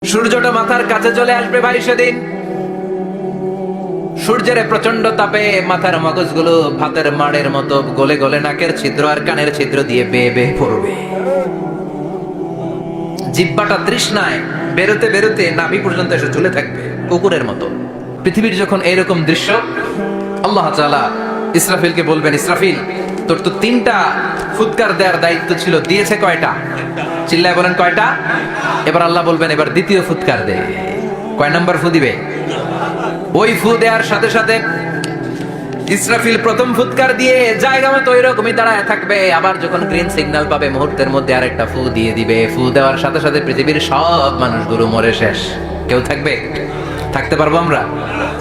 সূর্যটা মাথার কাছে চলে আসবে ভাই সেদিন। সূর্যের প্রচন্ড তাপে মাথার মগজগুলো ভাতের মাড়ের মতো গলে গলে নাকের ছিদ্র আর কানের ছিদ্র দিয়ে বেয়ে বেয়ে পড়বে। জিহ্বাটা তৃষ্ণায় বেরোতে বেরোতে নাভি পর্যন্ত এসে ঝুলে থাকবে কুকুরের মতো। পৃথিবীর যখন এইরকম দৃশ্য, আল্লাহ তাআলা ইসরাফিলকে বলবেন, ইসরাফিল তোর তো 3টা ফুৎকার দেওয়ার দায়িত্ব ছিল, দিয়েছে কয়টা? চিল্লায় বলেন কয়টা? এবার আল্লাহ বলবেন এবার দ্বিতীয় ফুৎকার দে। কয় নাম্বার ফু দিবে? ওই ফু দেওয়ার সাথে সাথে ইসরাফিল প্রথম ফুৎকার দিয়ে জায়গা মতো ওইরকমই দাঁড়ায় থাকবে। আবার যখন গ্রিন সিগন্যাল পাবে মুহূর্তের মধ্যে আরেকটা ফু দিয়ে দিবে। ফু দেওয়ার সাথে সাথে পৃথিবীর সব মানুষগুলো মরে শেষ। কেউ থাকবে? থাকতে পারবো আমরা?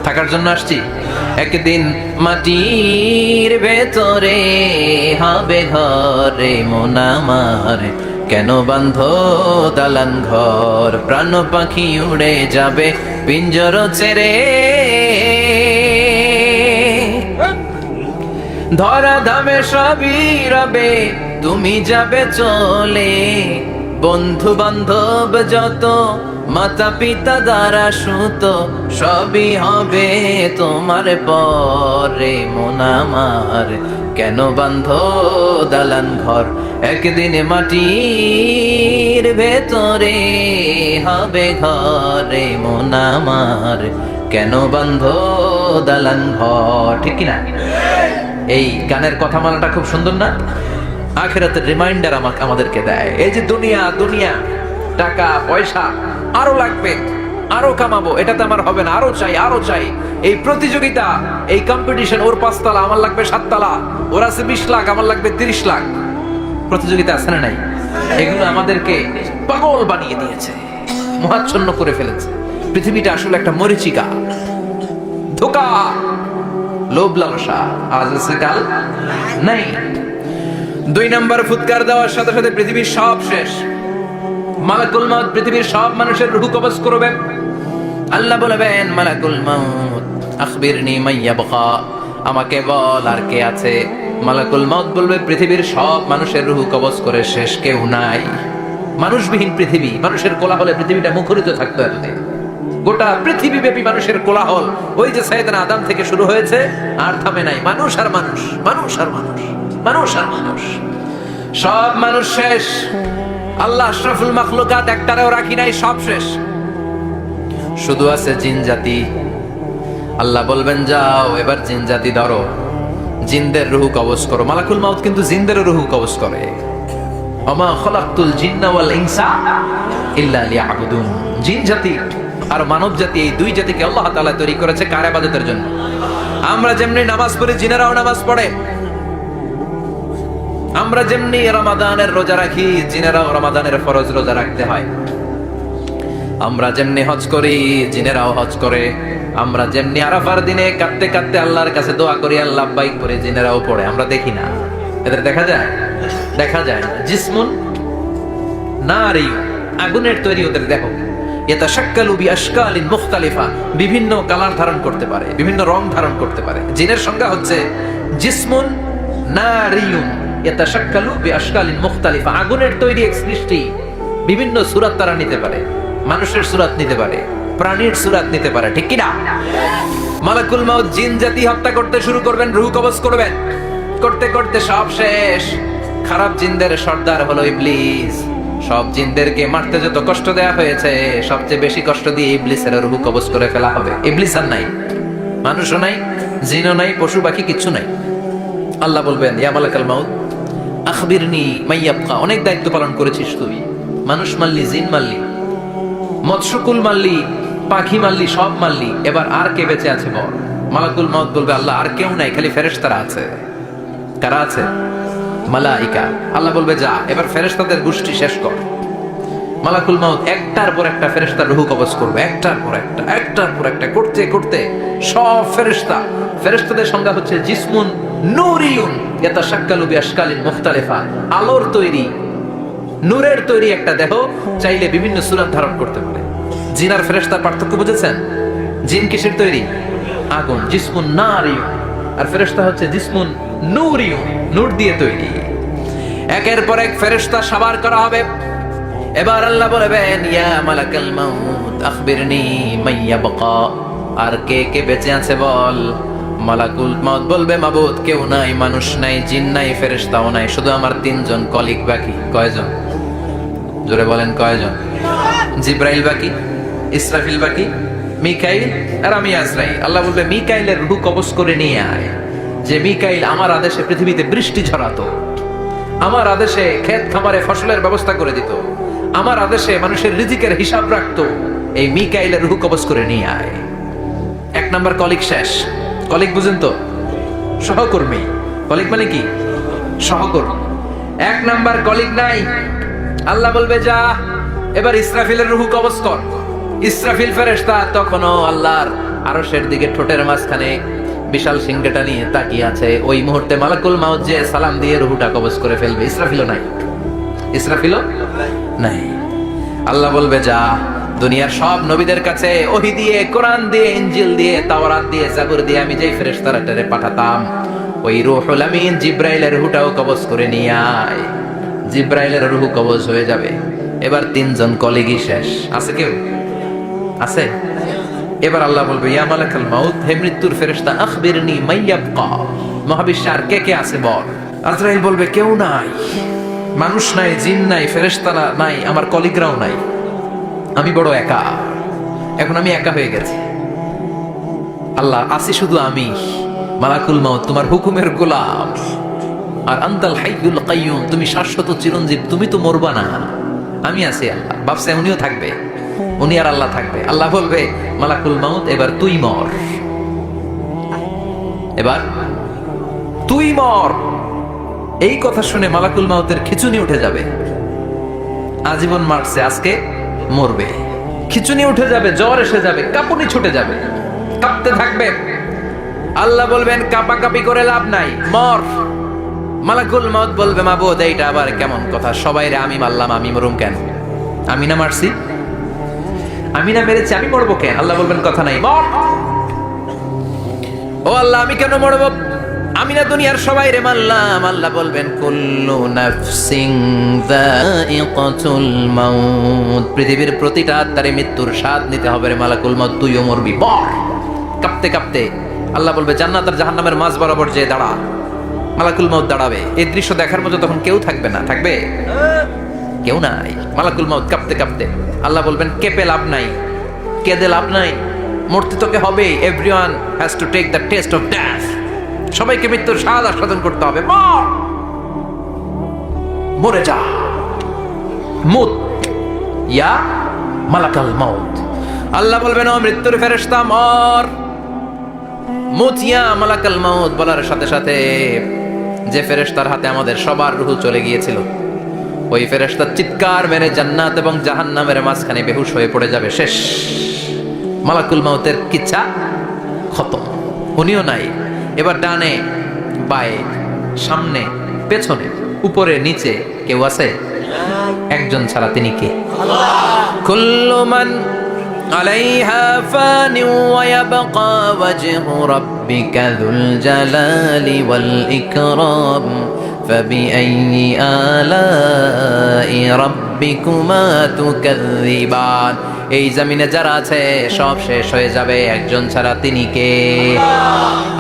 থাকার জন্য আসছি। একদিন মাটির ভেতরে হবে ঘরে মন আমার, কেন বান্ধ দালান ঘর, প্রাণ পাখি উড়ে যাবে পিঞ্জর ছেড়ে, ধরা ধামে সবই রবে তুমি যাবে চলে, বন্ধু বান্ধব যত মাতা পিতা দ্বারা সুত সবই হবে তোমার পরে মন আমার, কেন বান্ধ দালান ঘর, একদিন মাটির ভেতরে হবে ঘরে মন আমার, কেন বান্ধ দালান ঘর। ঠিক কিনা? এই গানের কথামালাটা খুব সুন্দর না? আখিরাতের রিমাইন্ডার আমাদেরকে দেয়। এই যে দুনিয়া দুনিয়া, টাকা পয়সা আরো লাগবে, আরো কামাবো, এটাতে আমার হবে না, আরো চাই আরো চাই। এই প্রতিযোগিতা, এই কম্পিটিশন, ওর 5 তলা আমার লাগবে 7 তলা, ওর আছে 20 লাখ আমার লাগবে 30 লাখ। প্রতিযোগিতা আছে না নাই? এগুলো আমাদেরকে পাগল বানিয়ে দিয়েছে, মোহাচ্ছন্ন করে ফেলেছে। পৃথিবীটা আসলে একটা মরীচিকা, ধোঁকা, লোভ লালসা, আজ আছে কাল নাই। 2 নম্বর ফুৎকার দেওয়ার সাথে সাথে পৃথিবীর সব শেষ। মালাকুল মাউত পৃথিবীর সব মানুষের রূহ কবজ করবেন। আল্লাহ বলবেন, মালাকুল মাউত আখবিরনি মাইয়াবকা, আমাকে বল আর কে আছে। মালাকুল মাউত বলবে, পৃথিবীর সব মানুষের রূহ কবজ করে শেষ, কেউ নাই। মানুষবিহীন পৃথিবী, মানুষের কোলাহলে পৃথিবীটা মুখরিত থাকতো এতদিন। গোটা পৃথিবী ব্যাপী মানুষের কোলাহল, ওই যে সাইয়েদনা আদম থেকে শুরু হয়েছে, আর থামে নাই। মানুষ আর মানুষ, মানুষ আর মানুষ, মানুষ আর মানুষ, সব মানুষ শেষ। আল্লাহ আশরাফুল মাখলুকাত একটারেও রাখি নাই, সব শেষ। শুধু আছে জিন জাতি। আল্লাহ বলবেন, যাও এবার জিন জাতি ধরো, জিনদের রূহ কবজ করো। মালাকুল মাউত কিন্তু জিনদের রূহ কবজ করে। ওমা খলাকতুল জিন্না ওয়াল ইনসা ইল্লা লিয়াবুদুন। জিন জাতি আর মানব জাতি, এই 2 জাতিকে আল্লাহ তাআলা তৈরি করেছে কার ইবাদতের জন্য। আমরা যেমনি নামাজ পড়ি, জিনেরাও নামাজ পড়ে। আমরা যেমনি রমাদানের রোজা রাখি, জিনেরাও রমাদানের ফরজ রোজা রাখতে হয়। আমরা যেমনি হজ করি, জিনেরাও হজ করে। আমরা যেমনি আরাফার দিনে কাঁদতে কাঁদতে আল্লাহর কাছে দোয়া করি, আল্লাহ লাব্বাইক করে, জিনেরাও পড়ে। আমরা দেখি না, এদের দেখা যায়? দেখা যায় না। জিসমুন নারী, আগুনের তৈরি ওদের দেহ। ইয়াতাশাক্কালু বিআশকালিন মুখতালিফা, বিভিন্ন কালার ধারণ করতে পারে, বিভিন্ন রং ধারণ করতে পারে। জিনের সংজ্ঞা হচ্ছে জিসমুন নারিয়ুন ইয়াতাশাক্কালু বিআশকালিন মুখতালিফা, আগুনের তৈরি এক সৃষ্টি। বিভিন্ন সূরত তারা নিতে পারে, মানুষের সূরত নিতে পারে, প্রাণীর সূরত নিতে পারে। ঠিক কি না? মালাকুল মাউত জিন জাতি হত্যা করতে শুরু করবেন, রূহ কবজ করবেন। করতে করতে সব শেষ। খারাপ জিনদের সর্দার হলো ইবলিস। সব জিনদেরকে মারতে যত কষ্ট দেয়া হয়েছে, সবচেয়ে বেশি কষ্ট দিয়ে ইবলিসের রূহ কবজ করে ফেলা হবে। ইবলিস আর নাই, মানুষও নাই, জিনও নাই, পশু পাখি কিচ্ছু নাই। আল্লাহ বলবেন, ইয়া মালাকুল মাউত আখবিরনি মাইয়াবকা, অনেক দায়িত্ব পালন করেছিস তুই। মানুষ মারলি, জিন মারলি, মৎস্যকুল মারলি, পাখি মারলি, সব মারলি, এবার আর কে বেঁচে আছে বল। মালাকুল মাউত বলবে, আল্লাহ আর কেউ নাই, খালি ফেরেশতারা আছে। কারা আছে? মালাইকা। আল্লাহ বলবে, যা এবার ফেরেশতাদের গোষ্ঠী শেষ কর। মালাকুল মাউত একটার পর একটা ফেরেশতার রূহ কবজ করবে, একটার পর একটা, একটার পর একটা, করতে করতে সব ফেরেশতা। ফেরেশতাদের সংজ্ঞা হচ্ছে জিসমুন নূরিয়ুন ইয়াতাশাক্কালু বিআশকালিন মুখতালিফা, আলোর তৈরি, নূরের তৈরি একটা দেহ, চাইলে বিভিন্ন সূরত ধারণ করতে পারে। জিন আর ফেরেশতার পার্থক্য বুঝেছেন? জিন কিসের তৈরি? আগুন, জিসমুন নারিয়ুন। আর ফেরেশতা হচ্ছে জিসমুন নূরিয়ুন, নূর দিয়ে তৈরি। একের পর এক ফেরেশতা সাবার করা হবে। এবার আল্লাহ বলবেন ইয়া মালাকাল মাউত আখবিরনি মাইয়া বাকা, আর কে কে বেঁচে আছে বল। মালাকুল মাউত বলবে মাবুদ কেউ নাই, মানুষ নাই, জিন নাই, ফেরেশতাও নাই, শুধু আমার তিনজন কলিগ বাকি। কয়জন? জোরে বলেন কয়জন? জিব্রাইল বাকি, ইসরাফিল বাকি, মিকাইল আর আমি আজরাইল। আল্লাহ বলবে মিকাইলের রূহ কবজ করে নিয়ে আয়। যে মিকাইল আমার আদেশে পৃথিবীতে বৃষ্টি ঝরাতো, আমার আদেশে ক্ষেত খামারে ফসলের ব্যবস্থা করে দিত, আমার আদেশে মানুষের রিজিকের হিসাব রাখতো, এই মিকাইলের রূহ কবজ করে নিয়ে আয়। এক নাম্বার কলিগ শেষ। কলিগ বুঝেন তো? সহকর্মী। কলিগ মানে কি? সহকর্মী। এক নাম্বার কলিগ নাই। আল্লাহ বলবে যা এবার ইসরাফিলের রূহ কবজ কর। ইসরাফিল ফেরেশতা তখনও আল্লাহর আরশের দিকে ঠোঁটের মাঝখানে বিশাল সিংহটা নিয়ে তাকিয়ে আছে। ওই মুহূর্তে মালাকুল মাউত যে সালাম দিয়ে রূহটা কবজ করে ফেলবে। ইসরাফিলও নাই। ইসরাফিলও নাই। আল্লাহ বলবে যা দুনিয়ার সব নবীদের কাছে ওহী দিয়ে, কোরআন দিয়ে, ইনজিল দিয়ে, তাওরাত দিয়ে, জাবুর দিয়ে আমি যেই ফেরেশতাটারে পাঠাতাম, ওই রূহুল আমিন জিব্রাইলের রূহটাও কবজ করে নিয়ে আয়। জিব্রাইলের রূহ কবজ হয়ে যাবে। এবার তিনজন কলিগই শেষ। আছে কেউ? আছে? এবার আল্লাহ বলবে ইয়া মালাকাল মাউত, হে মৃত্যুর ফেরেশতা, আখবিরনি মাইয়াবকা, মহাবিশ্বে আর কে কে আছে বল। আজরাইল বলবে কেউ নাই, মানুষ নাই, জিন নাই, ফেরেশতা নাই, আমার কলিগরাও নাই, আমি বড় একা। এখন আমি একা হয়ে গেছি। আল্লাহ আসি শুধু আমি, মালাকুল মাউত তোমার হুকুমের গোলাম, আর আনতাল হাইয়ুল কাইয়ুম, তুমি শাশ্বত চিরঞ্জীব, তুমি তো মরবা না, আমি আছি। আল্লাহ ভাবছে উনিও থাকবে, উনি আর আল্লাহ থাকবে। আল্লাহ বলবে মালাকুল মাউত এবার তুই মর, এবার তুই মর। এই কথা শুনে মালাকুল মাউতের খিচুনি উঠে যাবে। আজীবন মারছে, আজকে মরবে। খিচুনি উঠে যাবে, জ্বর এসে যাবে, কাঁপুনি ছুটে যাবে, কাঁপতে থাকবে। আল্লাহ বলবেন কাঁপাকাঁপি করে লাভ নাই, মর। মালাকুল মাউত বলবে মাবুদ এইটা আবার কেমন কথা, সবাই রে আমি মারলাম, আমি মরুম কেন? আমি না মারছি, আমি না মেরেছি, আমি মরবো কেন? আল্লাহ বলবেন কথা নাই, মর। ও আল্লাহ আমি কেন মরবো? আমি না দুনিয়ার সবাই রে মারলাম। আল্লাহ বলবেন কুল্লু নাফসিন যায়িকাতুল মাউত, পৃথিবীর প্রতিটা আত্মারে মৃত্যুর স্বাদ নিতে হবে রে মালাকুল মাউত, তুইও মরবি, মর। কাঁপতে কাঁপতে আল্লাহ বলবে জান্নাত আর জাহান্নামের মাঝ বরাবর যে দাঁড়া। মালাকুল মাউত দাঁড়াবে। এই দৃশ্য দেখার মতো তখন কেউ থাকবে না। থাকবে? কেউ নাই। মালাকুল মাউত কাঁপতে কাঁপতে। আল্লাহ বলবেন কেঁপে লাভ নাই, কেঁদে লাভ নাই, মরতে তোকে হবে। Everyone has to take the test of death, সবাইকে মৃত্যুর স্বাদ আস্বাদন করতে হবে। মর, মরে যা, মুত ইয়া মালাকাল মাউত। আল্লাহ বলবেন ও মৃত্যুর ফেরেশতা মর, মুত ইয়া মালাকাল মাউত। বলার সাথে সাথে যে ফেরেশতার হাতে আমাদের সবার রূহ চলে গিয়েছিল, ওই ফেরেশতা চিৎকার মেরে জান্নাত এবং জাহান্নামের মাঝখানে বেহুশ হয়ে পড়ে যাবে। শেষ। মালাকুল মাউতের কিচ্ছা খতম, উনিও নাই। এবার ডানে বায়ে সামনে পেছনে উপরে নিচে কেউ আছে? একজন ছাড়া, তিনি কে? কুল্লু মান আলাইহা ফানি ওয়া ইয়াবকা ওয়াজহু রাব্বিকা যুল জালালি ওয়াল ইকরাম ফাবিআইয়ি আলাই রাব্বিকুমা তুকাযযিবান। এই জমিনে যারা আছে সব শেষ হয়ে যাবে, একজন ছাড়া, তিনি কে?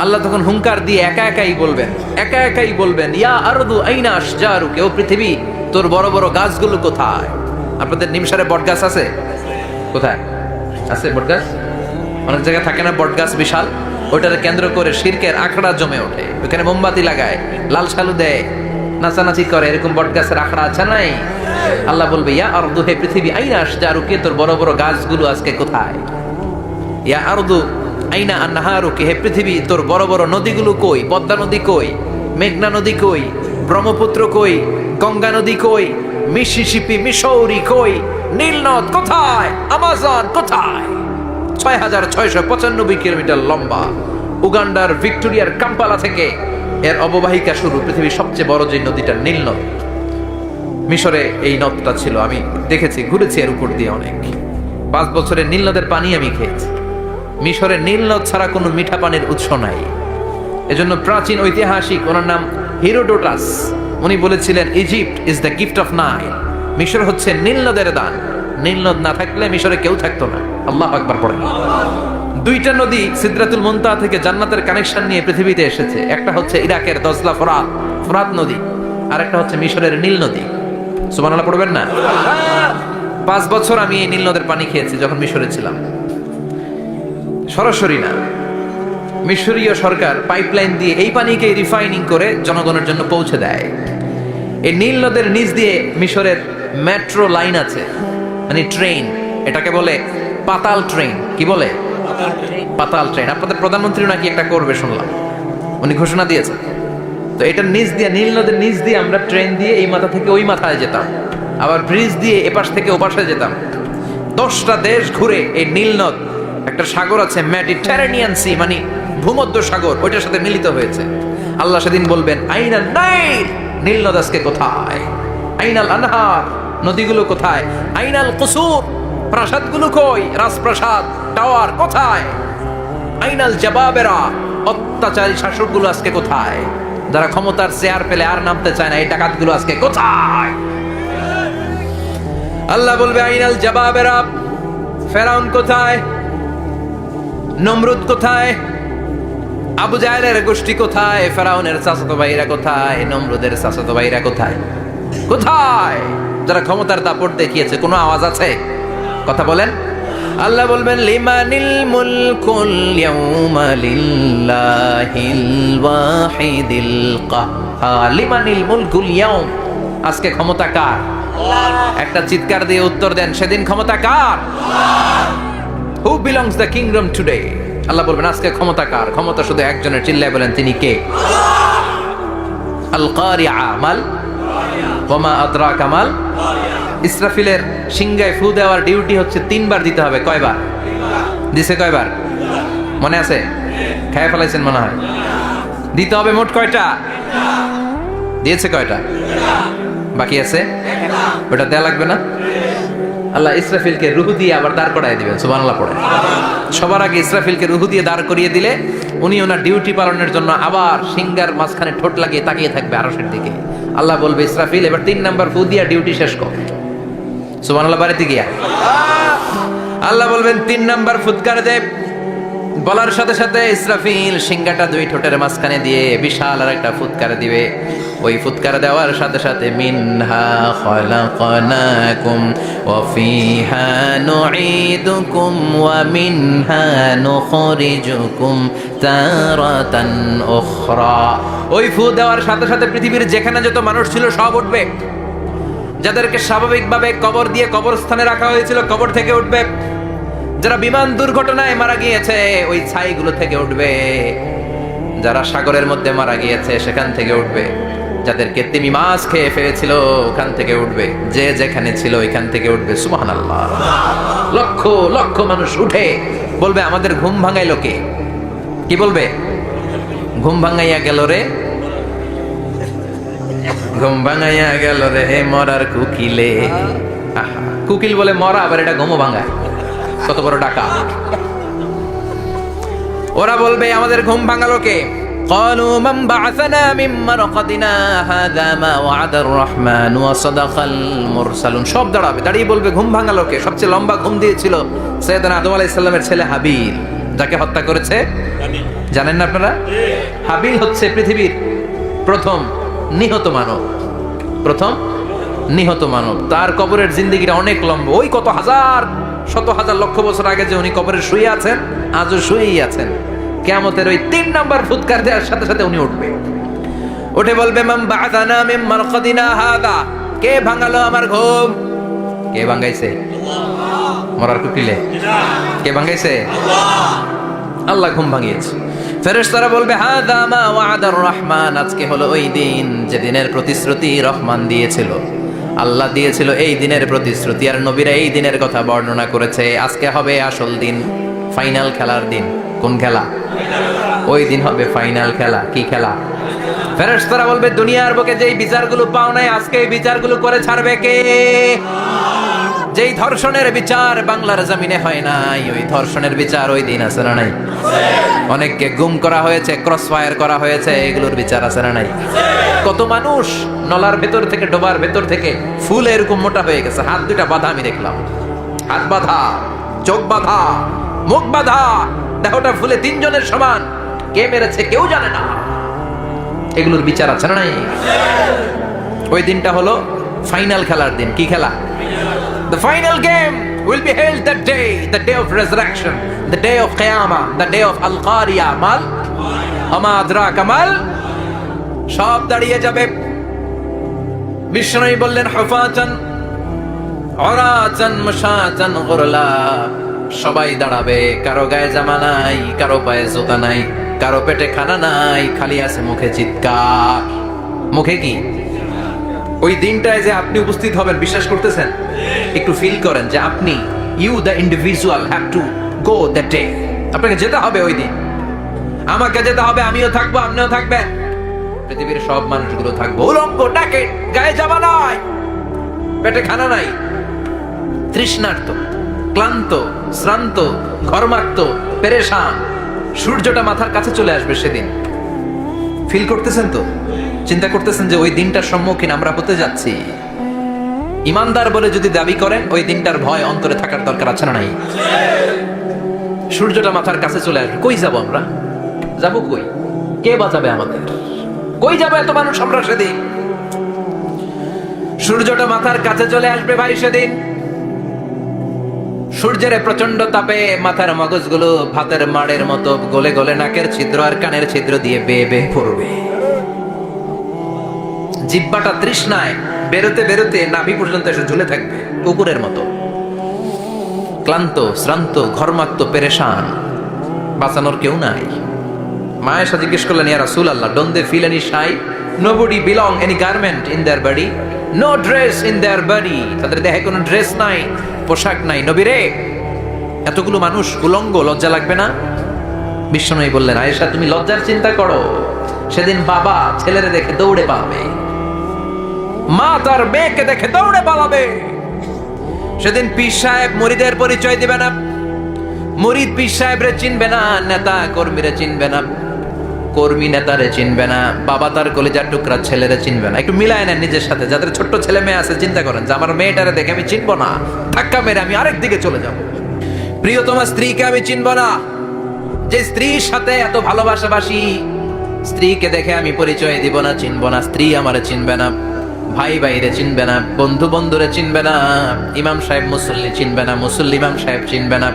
আল্লাহ তখন হুঙ্কার দিয়ে একা একাই বলবেন, একা একাই বলবেন ইয়া আরদু আইনা আশজারুকা, ও পৃথিবী তোর বড় বড় গাছগুলো কোথায়? আপনাদের নিমসারে বট গাছ আছে? কোথায় আছে বট গাছ? অনেক জায়গায় থাকে না বট গাছ বিশাল, ওইটাকে কেন্দ্র করে শিরকের আখড়া জমে ওঠে, ওখানে মোমবাতি লাগায়, লাল সালু দেয়, নাচানাচি করে, এরকম বট গাছের আখড়া আছে নাই? আল্লাহ বলবে ইয়া আরদু, হে পৃথিবী, আইনা আশজারুকা, তোর বড় বড় গাছগুলো আজকে কোথায়? ইয়া আরদু আইনা আনহারুকা, হে পৃথিবী তোর বড় বড় নদীগুলো কই? পদ্মা নদী কই? মেঘনা নদী কই? ব্রহ্মপুত্র কই? গঙ্গা নদী কই? মিসিসিপি, মিসৌরি কই? নীল নদ কোথায়? আমাজন কোথায়? 6695 কিলোমিটার লম্বা, উগান্ডার ভিক্টোরিয়ার কাম্পালা থেকে এর অববাহিকা শুরু। পৃথিবীর সবচেয়ে বড় যে নদীটা নীল নদ, মিশরে এই নদটা ছিল। আমি দেখেছি, ঘুরেছি এর উপর দিয়ে অনেক। 5 বছরের নীল নদের পানি আমি খেয়েছি। মিশরের নীল নদ ছাড়া কোনো মিঠা পানির উৎস নাই। এজন্য প্রাচীন ঐতিহাসিক, ওনার নাম হিরোডোটাস, উনি বলেছিলেন Egypt is the gift of Nile, মিশর হচ্ছে নীল নদের দান। নীল নদ না থাকলে মিশরে কেউ থাকতো না। আল্লাহু আকবার পড়েন। দুইটা নদী সিদরাতুল মুনতাহা থেকে জান্নাতের কানেকশন নিয়ে পৃথিবীতে এসেছে। একটা হচ্ছে ইরাকের দজলা ফোরাত নদী, আর একটা হচ্ছে মিশরের নীল নদী। সুবহানাল্লাহ পড়বেন না? 5 বছর আমি এই নীল নদের পানি খেয়েছি যখন মিশরে ছিলাম। সরাসরি না, মিশরীয় সরকার পাইপলাইন দিয়ে এই পানিকে রিফাইনিং করে জনগণের জন্য পৌঁছে দেয়। এই নীল নদের নিচ দিয়ে মিশরের মেট্রো লাইন আছে, মানে ট্রেন। এটাকে বলে পাতাল ট্রেন। কি বলে? পাতাল ট্রেন। আপনাদের প্রধানমন্ত্রী নাকি একটা করবে শুনলাম, উনি ঘোষণা দিয়েছেন। তো এটার নিচ দিয়ে, নীল নদের নিচ দিয়ে আমরা ট্রেন দিয়ে এই মাথা থেকে ওই মাথায় যেতাম, আবার ব্রিজ দিয়ে এপাশ থেকে ওপাশে যেতাম। 10টা দেশ ঘুরে এই নীল নদ, একটা সাগর আছে মেডিটেরেনিয়ান সি, মানে ভূমধ্য সাগর, ওইটার সাথে মিলিত হয়েছে। আল্লাহ সেদিন বলবেন আইনাল নাইল, নীল নদ আজকে কোথায়? আইনাল আনহার, নদীগুলো কোথায়? আইনাল কুসুর, প্রাসাদগুলো কই? রাজপ্রাসাদ, টাওয়ার কোথায়? আইনাল জাবাবেরা, অত্যাচারী শাসকগুলো আজকে কোথায়? যারা ক্ষমতার চেয়ার পেলে আর নামতে চায় না, এই ডাকাতগুলো আজকে কোথায়? আল্লাহ বলবে আইনাল জাবাবেরা, ফেরাউন কোথায়? নমরুদ কোথায়? আবু জাহেলের গোষ্ঠী কোথায়? ফেরাউনের চাচাতো ভাইরা কোথায়? নমরুদের চাচাতো ভাইরা কোথায়? কোথায়? যারা ক্ষমতার দাপট দেখিয়েছে, কোনো আওয়াজ আছে? কথা বলেন। আল্লাহ বলবেন লিমানিল মুলকুল ইয়াউমা লিল্লাহিল ওয়াহিদিল কাহ্হার। লিমানিল মুলকুল ইয়াউম, আজকে ক্ষমতা কার? একটা চিৎকার দিয়ে উত্তর দেন, সেদিন ক্ষমতা কার? Who belongs the kingdom today? আল্লাহ বলবেন আজকে ক্ষমতা কার? ক্ষমতা শুধু একজনের, চিল্লায় বলেন তিনি কে? আল কারিআ, মাল ওয়া মা আদরাকা মাল। ইসরাফিলের সিংহায় ফু দেওয়ার ডিউটি হচ্ছে 3 বার দিতে হবে। কয়বার দিছে? কয়বার মনে আছে? খেয়ে ফেলাইছেন মনে হয়। দিতে হবে মোট কয়টা? দিয়েছে কয়টা? বাকি আছে? ওটা দেয়া লাগবে না? আল্লাহ ইসরাফিলকে রুহু দিয়ে আবার দাঁড় করায় দিবেন। সুবহানাল্লাহ পড়ে। সবার আগে ইসরাফিলকে রুহু দিয়ে দাঁড় করিয়ে দিলে উনি ওনার ডিউটি পালনের জন্য আবার সিংহার মাঝখানে ঠোঁট লাগিয়ে তাকিয়ে থাকবে আরশের দিকে। আল্লাহ বলবে ইসরাফিল এবার 3 নাম্বার ফু দিয়া ডিউটি শেষ কর। সুবহানাল্লাহ বাড়িতে গিয়া আল্লাহ বলবেন 3 নাম্বার ফুৎকার দে। বলার সাথে সাথে ইসরাফিল সিংহাটা 2 ঠোঁটের মাঝখানে দিয়ে বিশাল আর একটা ফুৎকার দিবে। ওই ফুৎকার দেওয়ার সাথে সাথে মিনহা খালাকনাকুম ওয়া ফিহা নুঈদুকুম ওয়া মিনহা নুখরিজুকুম তারাতান উখরা। ওই ফু দেওয়ার সাথে সাথে পৃথিবীর যেখানে যত মানুষ ছিল সব উঠবে। যাদেরকে স্বাভাবিকভাবে কবর দিয়ে কবরস্থানে রাখা হয়েছিল কবর থেকে উঠবে। যারা বিমান দুর্ঘটনায় মারা গিয়েছে ওই ছাইগুলো থেকে উঠবে। যারা সাগরের মধ্যে মারা গিয়েছে সেখান থেকে উঠবে। যাদেরকে তিমি মাছ খেয়ে ফেলেছিল ওখান থেকে উঠবে। যে যেখানে ছিল ওইখান থেকে উঠবে। সুবহানাল্লাহ। লক্ষ লক্ষ মানুষ উঠে বলবে আমাদের ঘুম ভাঙাইলো কে? কি বলবে? ঘুম ভাঙাইয়া গেল রে, ঘুম ভাঙাইয়া গেল রে মরার কুকিলে। কুকিল বলে মরা, আবার এটা ঘুমো ভাঙায়। কত বড় ডাকা। ওরা বলবে আমাদের ঘুম ভাঙালো কে? قالوا من بعثنا من مرقدنا هذا ما وعد الرحمن وصدق المرسلون। সব দাঁড়াবে, দাঁড়িয়ে বলবে ঘুম ভাঙালো কে? সবচেয়ে লম্বা ঘুম দিয়েছিল সৈয়দনা আদম আলাইহিস সালামের ছেলে হাবিল, যাকে হত্যা করেছে জানেন না আপনারা? হাবিল হচ্ছে পৃথিবীর প্রথম নিহত মানব। প্রথম নিহত মানব। তার কবরের জিন্দেগিটা অনেক লম্বা। ওই কত হাজার, শত হাজার লক্ষ বছর আগে যে উনি কবরে শুয়ে আছেন, আজও শুয়েই আছেন। কিয়ামতের ওই 3 নাম্বার ফুৎকার দেওয়ার সাথে সাথে উনি উঠবে। উঠে বলবে মান বা'আথানা মিন মারকাদিনা হাদা। কে ভাঙালো আমার ঘুম? কে ভাঙাইছে? মরার কুকিলে কে ভাঙাইছে? আল্লাহ ঘুম ভাঙিয়েছে। ফেরেশতারা বলবে হাদা মা ওয়া'দার রহমান। আজকে হলো ওই দিন যে দিনের প্রতিশ্রুতি রহমান দিয়েছিল। আল্লাহ দিয়েছিল এই দিনের প্রতিশ্রুতি, আর নবীরা এই দিনের কথা বর্ণনা করেছে। আজকে হবে আসল দিন, ফাইনাল খেলার দিন। কোন খেলা? ওই দিন হবে ফাইনাল খেলা। কি খেলা? ফেরেশতারা বলবে দুনিয়ার বুকে যেই বিচারগুলো পাও নাই আজকে এই বিচারগুলো করে ছাড়বে কে? যেই ধর্ষণের বিচার বাংলার জমিনে হয় নাই, ওই ধর্ষণের বিচার ওই দিন আছে না নাই? অনেককে গুম করা হয়েছে, ক্রস ফায়ার করা হয়েছে, এগুলোর বিচার আছে না নাই? কত মানুষ নলার ভেতর থেকে, ডোবার ভেতর থেকে ফুল এরকম মোটা হয়ে গেছে, হাত দুটা বাঁধা আমি দেখলাম, হাত বাঁধা, চোখ বাঁধা, মুখ বাঁধা, দেহটা ফুলে তিনজনের সমান, কে মেরেছে কেউ জানে না। এগুলোর বিচার আছে না নাই? ওই দিনটা হলো ফাইনাল খেলার দিন। কি খেলা? The final game will be held that day, the day of resurrection, the day of Qiyamah, the day of Al-Qariya. Mal Ama adraka mal, সব দাঁড়িয়ে যাবে। বিষ্ণু বললেন হুফাতান উরাতান মুশাতান গুরলা, সবাই দাঁড়াবে, কারো গায়ে জামা নাই, কারো পায়ে জুতা নাই, কারো পেটে খানা নাই, খালি আছে মুখে চিৎকার। মুখে কি? ওই দিনটায় যে আপনি উপস্থিত হবেন, বিশ্বাস করতেছেন? একটু ফিল করেন যে আপনি, you the individual have to go that day. আপনাকে যেতে হবে ওই দিন, আমাকে যেতে হবে, আমিও থাকবো, আপনিও থাকবেন, পৃথিবীর সব মানুষগুলো থাকবো। উলঙ্গ, নাকে, গায়ে জামা নাই, পেটে খানা নাই, তৃষ্ণার্ত, ক্লান্ত, শ্রান্ত, ঘর্মাক্ত, পেরেশান। সূর্যটা মাথার কাছে চলে আসবে সেদিন। ফিল করতেছেন তো? চিন্তা করতেছেন যে ওই দিনটার সম্মুখীন আমরা হতে যাচ্ছি? ইমানদার বলে যদি দাবি করেন, ওই দিনটার ভয় অন্তরে থাকার দরকার আছে না নাই? সূর্যটা মাথার কাছে চলে আসবে, কই যাব আমরা? যাব কই? কে বাঁচাবে আমাদের? কই যাবে এত মানুষ আমরা সেদিন? সূর্যটা মাথার কাছে চলে আসবে ভাই সেদিন। সূর্যের প্রচন্ড তাপে মাথার মগজগুলো ভাতের মাড়ের মতো গলে গলে নাকের ছিদ্র আর কানের ছিদ্র দিয়ে বেয়ে বেয়ে পড়বে। জিহ্বাটা তৃষ্ণায় বেরোতে বেরোতে নাভি পর্যন্ত এসে ঝুলে থাকবে কুকুরের মতো। ক্লান্ত, শ্রান্ত, ঘর্মাক্ত, পেরেশান, বাঁচানোর কেউ নাই। মা আয়েশা জিজ্ঞেস করলেন, ইয়া রাসূলুল্লাহ, don't they feel any shy? Nobody belong any garment in their body, no dress in their body. তাদের দেহে কোনো ড্রেস নাই, পোশাক নাই। নবী রে, এতগুলো মানুষ উলঙ্গ, লজ্জা লাগবে না? বিশ্বনবী বললেন, আয়েশা তুমি লজ্জার চিন্তা করো, সেদিন বাবা ছেলেরে দেখে দৌড়ে পালাবে, মা তার মেয়েকে দেখে দৌড়ে পালাবে। সেদিন পীর সাহেব মুরিদের পরিচয় দিবে না, মুরিদ পীর সাহেবরে চিনবে না, নেতা কর্মীরে চিনবে না, কর্মী নেতারে চিনবে না, বাবা তার কলিজার টুকরা ছেলেরে চিনবে না। একটু মিলায় নেন নিজের সাথে। যাদের ছোট্ট ছেলে মেয়ে আছে, চিন্তা করেন যে আমার মেয়েটারে দেখে আমি চিনবো না, ধাক্কা মেরে আমি আরেক দিকে চলে যাব। প্রিয়তমা স্ত্রীকে আমি চিনবো না, যে স্ত্রীর সাথে এত ভালোবাসাবাসি, স্ত্রীকে দেখে আমি পরিচয় দিব না, চিনবো না। স্ত্রী আমারে চিনবে না, ভাই ভাইরে চিনবে না, বন্ধু বন্ধুরে চিনবে না, ইমাম সাহেব মুসল্লি চিনবে না, মুসল্লি ইমাম সাহেব চিনবে না,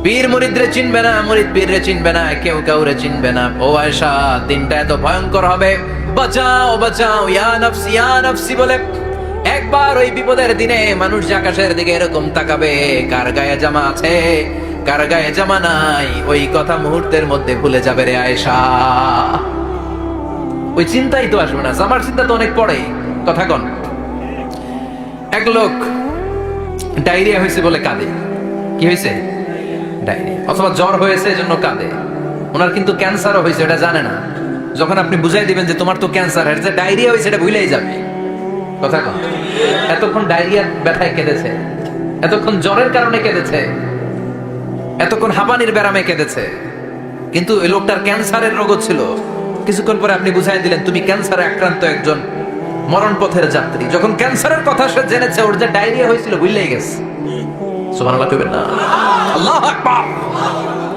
পীর মুরিদরে চিনবে না, মুরিদ পীররে চিনবে না, কেউ কাউরে চিনবে না। ও আয়েশা, দিনটা এত ভয়ঙ্কর হবে, বাঁচাও বাঁচাও, ইয়া নাফসি বলে একবার ওই বিপদের দিনে মানুষ যে আকাশের দিকে এরকম তাকাবে, কার গায়ে জামা আছে, কার গায়ে জামা নাই, ওই কথা মুহূর্তের মধ্যে ভুলে যাবে রে আয়েশা। ওই চিন্তাই তো আসবে না, জামার চিন্তা তো অনেক পরে। কথা কন। এক লোক ডায়রিয়া হয়েছে বলে কাঁদে। কি হয়েছে? ডায়রিয়া, অথবা জ্বর হয়েছে এজন্য কাঁদে। ওনার কিন্তু ক্যান্সারও হয়েছে, এটা জানে না। যখন আপনি বুঝাই দিবেন যে তোমার তো ক্যান্সার, যে ডায়রিয়া হয়েছে এটা ভুলেই যাবে। কথা কন। এতক্ষণ ডায়রিয়ার ব্যথায় কেঁদেছে, এতক্ষণ জ্বরের কারণে কেঁদেছে, এতক্ষণ হাঁপানির ব্যারামে কেঁদেছে, কিন্তু এই লোকটার ক্যান্সারের রোগ ছিল। কিছুক্ষণ পরে আপনি বুঝাই দিলেন তুমি ক্যান্সারে আক্রান্ত একজন মরণ পথের যাত্রী। যখন ক্যান্সারের কথা সে জেনেছে, ওর যে ডায়রিয়া হয়েছিল ভুলেই গেছে। সুবহানাল্লাহ কইবেন না? আল্লাহু আকবার।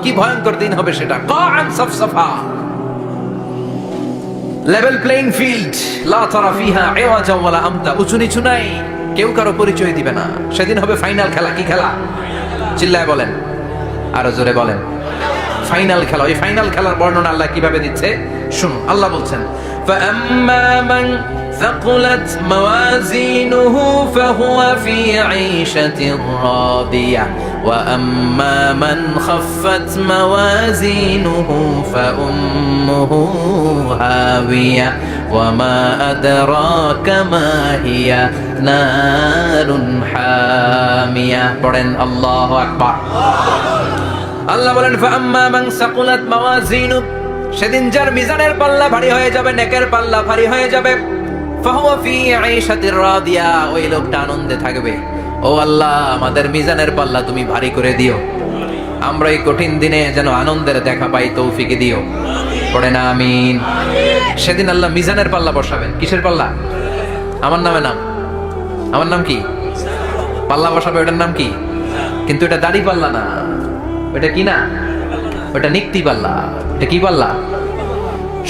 কি ভয়ঙ্কর দিন হবে সেটা। কাআন সাফসাফা, লেভেল প্লেইং ফিল্ড, লা তারা ফিহা ইওয়াজা ওয়ালা আমতা। উঁচু নিচু নাই, কেউ কারো পরিচয় দিবে না। সেদিন হবে ফাইনাল খেলা। কি খেলা? চিল্লায় বলেন, আরো জোরে বলেন। ফাইনাল খেলা। ওই ফাইনাল খেলার বর্ণনা আল্লাহ কিভাবে দিচ্ছে শুনুন। আল্লাহ বলছেন, فَأَمَّا مَنْ ثَقُلَتْ مَوَازِينُهُ فَهُوَ فِي عِيشَةٍ رَاضِيَةٍ وَأَمَّا مَنْ خَفَّتْ مَوَازِينُهُ فَأُمُّهُ هَاوِيَةٌ وَمَا أَدْرَاكَ مَا هِيَ نَارٌ حَامِيَةٌ। পড়েন আল্লাহু আকবার। আল্লাহ বলেন, ফাআম্মা মান সাকুলাত মাওয়াজিনু, সেদিন যার মিজানের পাল্লা ভারী হয়ে যাবে, নেকের পাল্লা ভারী হয়ে যাবে, ফাহুয়া ফি আইশাতির রাদিয়া, ওই লোকটা আনন্দে থাকবে, ও আল্লাহ, আমাদের মিজানের পাল্লা তুমি ভারী করে দিও, আমরা এই কঠিন দিনে যেন আনন্দের দেখা পাই, তৌফিক দিও। পড়ে না আমিন। সেদিন আল্লাহ মিজানের পাল্লা বসাবেন। কিসের পাল্লা? আমার নামে নাম, আমার নাম কি? পাল্লা বসাবে, ওটার নাম কি? কিন্তু এটা দাড়ি পাল্লা না, ওটা কি না, ওটা নিক্তি পাল্লা। এটা কি পাল্লা?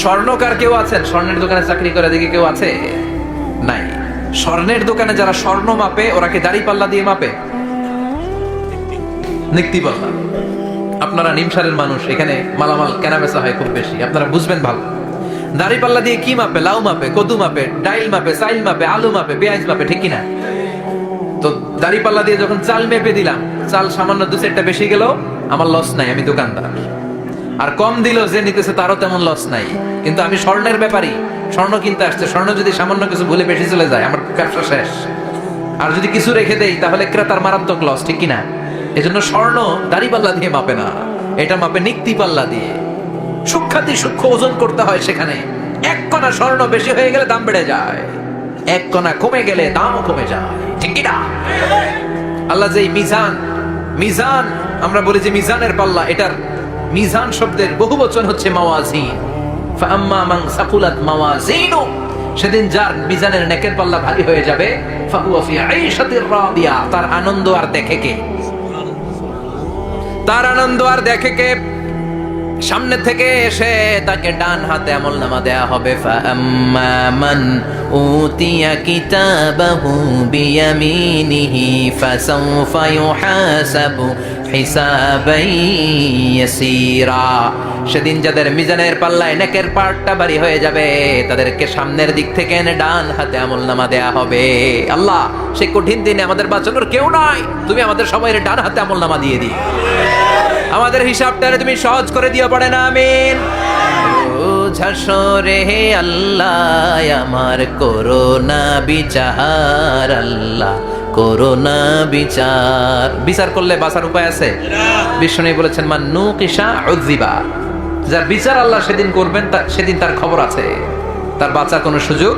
স্বর্ণকার কেউ আছেন? স্বর্ণের দোকানে চাকরি করে দেখে কেউ আছে? নাই। স্বর্ণের দোকানে যারা স্বর্ণ মাপে, ওরা কি দাড়ি পাল্লা দিয়ে মাপে? নিক্তি পাল্লা। আপনারা নিমসারের মানুষ, এখানে মালামাল কেনা বেচা হয় খুব বেশি, আপনারা বুঝবেন ভালো। দাড়ি পাল্লা দিয়ে কি মাপে? লাউ মাপে, কদু মাপে, ডাইল মাপে, চাইল মাপে, আলু মাপে, পেঁয়াজ মাপে, ঠিক কিনা? তো দাড়ি পাল্লা দিয়ে যখন চাল মেপে দিলাম, চাল সামান্য দু চারটা বেশি গেল, আমার লস নাই, আমি দোকানদার। আর কম দিল যে নিতেছে, তারও তেমন লস নাই। কিন্তু আমি স্বর্ণের ব্যাপারী, স্বর্ণ কিনতে আসছে, স্বর্ণ যদি সামান্য কিছু ভুলে বেশি চলে যায়, আমার ব্যবসা শেষ। আর যদি কিছু রেখে দেই, তাহলে ক্রেতার মারাত্মক লস, ঠিক কিনা? এজন্য স্বর্ণ দাড়ি পাল্লা দিয়ে মাপে না, এটা মাপে নিক্তি পাল্লা দিয়ে। সূক্ষ্মাতি সূক্ষ্ম ওজন করতে হয় সেখানে। এক কণা স্বর্ণ বেশি হয়ে গেলে দাম বেড়ে যায়, এক কণা কমে গেলে দামও কমে যায়, ঠিক কিনা? আল্লাহ যে মিজান, মিজান আমরা বলি যে মিজানের পাল্লা, এটার মিজান শব্দের বহুবচন হচ্ছে মাওয়াজিন। ফাআম্মা মান সাকুলাত মাওয়াজিনু, সেদিন যার মিজানের নেকের পাল্লা ভারী হয়ে যাবে, ফাহুয়া ফি আইশাতির রাদিয়া, তার আনন্দ আর দেখে কে? তার আনন্দ আর দেখে কে? সামনে থেকে এসে তাকে ডান হাতে আমলনামা দেয়া হবে। ফাআম্মা মান উতিয়া কিতাবাহু বিয়ামিনিহি ফাসাউফা ইউহাসাবু হিসাবান ইয়াসীরা, সেদিন যাদের মিজানের পাল্লায় নেকের পাটটা ভারী হয়ে যাবে, তাদেরকে সামনের দিক থেকে এনে ডান হাতে আমলনামা দেয়া হবে। আল্লাহ, সেই কঠিন দিনে আমাদের বাঁচানোর কেউ নাই, তুমি আমাদের সবাইয়ের ডান হাতে আমলনামা দিয়ে দিও, আমাদের হিসাবটা তুমি সহজ করে দিও। পড়ে না আমিন। ঝাসরে হে আল্লাহ আমার করোনা বিচার, আল্লাহ করোনা বিচার। বিচার করলে বাঁচার উপায় আছে? বিষ্ণু বলেছেন মান নুকিশা উযিবা, যার বিচার আল্লাহ সেদিন করবেন, সেদিন তার খবর আছে, তার বাঁচার কোনো সুযোগ।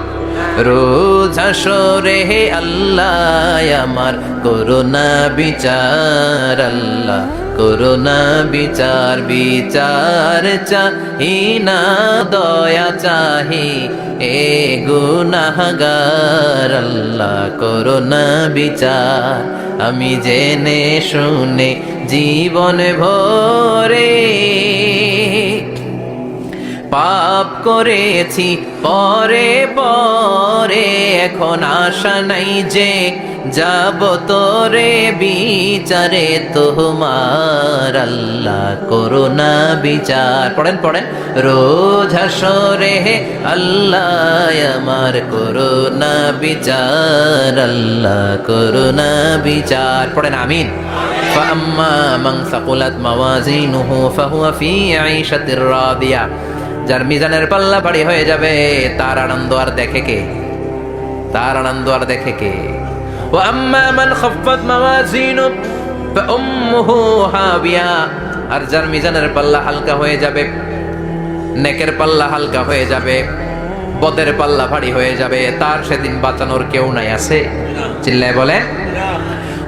রোজ হাসরে হে আল্লাহ আমার করোনা বিচার, আল্লাহ করোনা বিচার। বিচার চাহি না দয়া চাহি এ গুনাহগার, আল্লাহ করোনা বিচার। আমি জেনে শুনে জীবন ভরে পাপ করেছি পরে পরে, এখন আশা নাই যে যাব তোরে বিচারে তোমার, আল্লাহ করোনা বিচার। পড়েন পড়েন। রোজ হাসরে হে আল্লাহ আমার করোনা বিচার, আল্লাহ করোনা বিচার। পড়েন আমিন। ফাআম্মা মান সাকুলাত মাওয়াজিনুহু ফাহুয়া ফি আইশাতির রাদিয়া, যার মিজানের পাল্লা ভারী হয়ে যাবে, তার আনন্দ আর দেখে কে? তার আনন্দ আর দেখে কে? ওয়া আম্মা মান খাফফাত মাওয়াজিনু ফাউম্মুহু হাবিয়া, আর যার মিজানের পাল্লা হালকা হয়ে যাবে, নেকের পাল্লা হালকা হয়ে যাবে, বদের পাল্লা ভারী হয়ে যাবে, তার সেদিন বাঁচানোর কেউ নাই। আছে? চিল্লায় বলেন।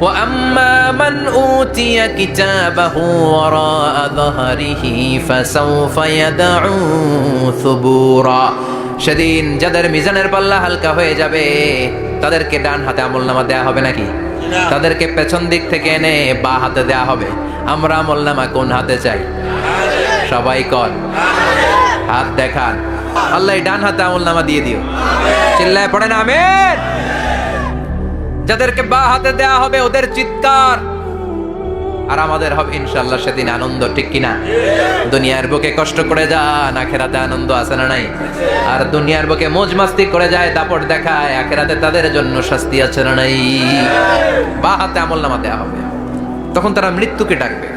وأما من أوتي كتابه وراء ظهره فسوف يدعو ثبورا, সেদিন যাদের মিজানের পাল্লা হালকা হয়ে যাবে, তাদেরকে ডান হাতে আমলনামা দেয়া হবে নাকি? তাদেরকে পেছন দিক থেকে এনে বা হাতে দেয়া হবে। আমরা আমলনামা কোন হাতে চাই? সবাই কর, হাত দেখান। আল্লাহ ডান হাতে আমলনামা দিয়ে দিও। চিল্লায় পড়েন আমিন। যাদেরকে বা হাতে দেয়া হবে, ওদের চিৎকার, আর আমাদের হবে ইনশাআল্লাহ সেদিন আনন্দ, ঠিক কিনা? দুনিয়ার বুকে কষ্ট করে যান, আখেরাতে আনন্দ আছে না নাই? আর দুনিয়ার বুকে মौज মাস্তি করে যায়, দাপট দেখায়, আখেরাতে তাদের জন্য শাস্তি আছে না নাই? বা হাতে আমলনামা দেয়া হবে। তখন তারা মৃত্যুকে ডাকবে।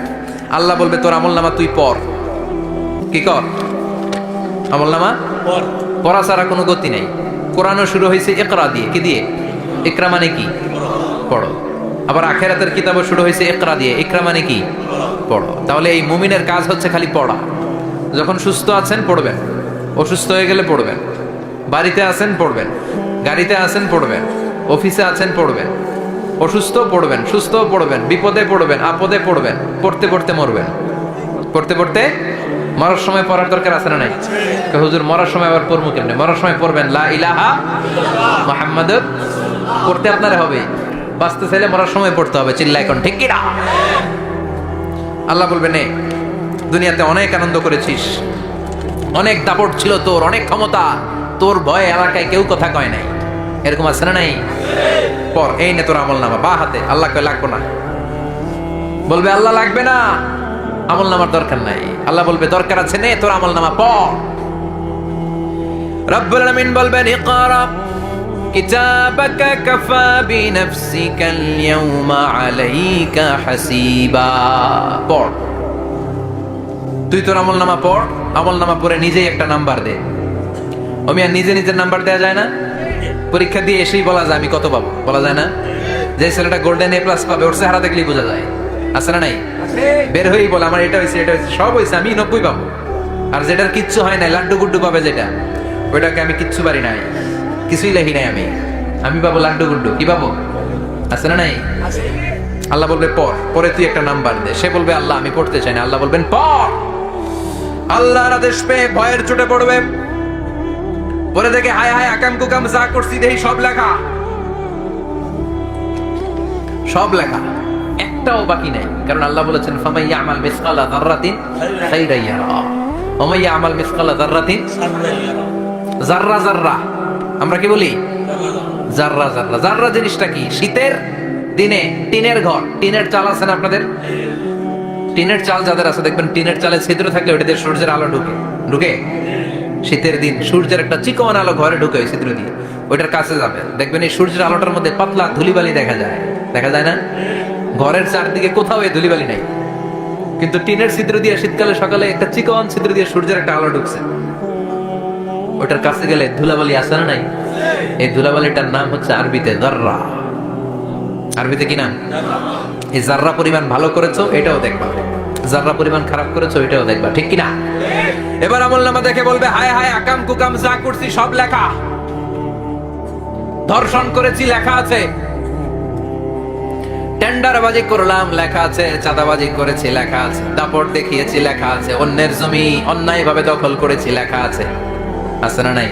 আল্লাহ বলবে তোর আমলনামা তুই পড়। কি কর? আমলনামা পড়া ছাড়া কোনো গতি নেই। কোরআনও শুরু হয়েছে ইকরা দিয়ে। কি দিয়ে? ইকরা মানে কি? পড়ো। আবার আখেরাতের কিতাবও শুরু হয়েছে ইকরা দিয়ে। ইকরা মানে কি? পড়ো। তাহলে এই মুমিনের কাজ হচ্ছে খালি পড়া। যখন সুস্থ আছেন পড়বেন, অসুস্থ হয়ে গেলে পড়বেন, বাড়িতে আছেন পড়বেন, গাড়িতে আছেন পড়বেন, অফিসে আছেন পড়বেন, অসুস্থ পড়বেন, সুস্থ পড়বেন, বিপদে পড়বেন, আপদে পড়বেন, পড়তে পড়তে মরবেন। পড়তে পড়তে মরার সময় পড়ার দরকার আছে না নাই? হুজুর মরার সময় আবার পড়বো কেমনে? মরার সময় পড়বেন লা ইলাহা মুহাম্মাদুর, পড়তে আপনার হবে। বাঁচতে চাইলে মরার সময় পড়তে হবে। চিল্লা এখন ঠিক কি না? আল্লাহ বলবেন এ দুনিয়াতে অনেক আনন্দ করেছিস, অনেক দাপট ছিল তোর, অনেক ক্ষমতা, তোর ভয়ে এলাকায় কেউ কথা কয় নাই। এরকম আছে না নাই? পর এই নে তোর আমল নামা, বা হাতে। আল্লাহ কয় লাগবো না। বলবে আল্লাহ লাগবে না, আমল নামার দরকার নাই। আল্লাহ বলবে দরকার আছে, নে তোর আমল নামা পড়। রব্বুল আলামিন বলবেন ইকরা কিতাবাকা কাফা বিনাফসিকাল ইয়াউমা আলাইকা হাসিবা। পড়, তুই তোর আমল নামা পড়। আমল নামা পড়ে নিজেই একটা নাম্বার দে। আমি আর নিজে নিজের নাম্বার দেয়া যায় না? পরীক্ষা দিয়ে এসেই বলা যায় আমি কত পাবো, বলা যায় না? যে ছেলেটা গোল্ডেন এ প্লাস পাবে ওর চেহারা দেখলেই বোঝা যায়, আছে না নাই? বের হয়েই বলে আমার এটা হয়েছে, এটা হয়েছে, সব হয়েছে, আমি 90 পাবো। আর যেটার কিচ্ছু হয় নাই, লাড্ডু গুড্ডু পাবে যেটা, ওইটাকে আমি কিচ্ছু পারি নাই, কিছুই লেখি নাই আমি পাবো লাড্ডু গুড্ডু। কি পাবো? আছে না নাই? আল্লাহ বলবে পড়, পরে তুই একটা নাম্বার দে। সে বলবে আল্লাহ আমি পড়তে চাই না। আল্লাহ বলবেন পড়। আল্লাহর আদেশ পেয়ে ভয়ের চোটে পড়বে, পরে দেখে হায় হায় আকাম কুকাম যা করছি দেখি সব লেখা, সব লেখা, একটাও বাকি নাই। কারণ আল্লাহ বলেছেন ফামাই ইয়ামাল মিসকালা যাররাতিন খাইরান ইয়ারা ওয়া মান ইয়ামাল মিসকালা যাররাতিন যাররা যাররা। আমরা কি বলি? যাররা যাররা। যাররা জিনিসটা কি? শীতের দিনে টিনের ঘর, টিনের চাল আছে না আপনাদের? টিনের চাল যাদের আছে দেখবেন টিনের চালে ছিদ্র থাকলে ওটাতে সূর্যের আলো ঢুকে ঢুকে। শীতের দিন সূর্যের একটা চিকন আলো ঘরে ঢুকে ওই ছিদ্র দিয়ে, ওইটার কাছে যাবে দেখবেন এই সূর্যের আলোটার মধ্যে পাতলা ধুলিবালি দেখা যায়, দেখা যায় না? ঘরের চারদিকে কোথাও এই ধুলিবালি নাই, কিন্তু টিনের ছিদ্র দিয়ে শীতকালে সকালে একটা চিকন ছিদ্র দিয়ে সূর্যের একটা আলো ঢুকছে, ওটার কাছে গেলে ধুলাবালি আসে না নাই? এই ধুলাবালিটার নাম হচ্ছে আরবিতে যাররা। আরবিতে কি নাম? এই যাররা পরিমাণ ভালো করেছো এটাও দেখবা, যাররা পরিমাণ খারাপ করেছো এটাও দেখবা, ঠিক কি না? এবার আমলনামা দেখে বলবে হায় হায় আকাম কুকাম যা করছি সব লেখা, ধর্ষণ করেছি লেখা আছে, টেন্ডারবাজি করলাম লেখা আছে, চাঁদাবাজি করেছি লেখা আছে, দাপট দেখিয়েছি লেখা আছে, অন্যের জমি অন্যায়ভাবে দখল করেছি লেখা আছে, আছে না নাই?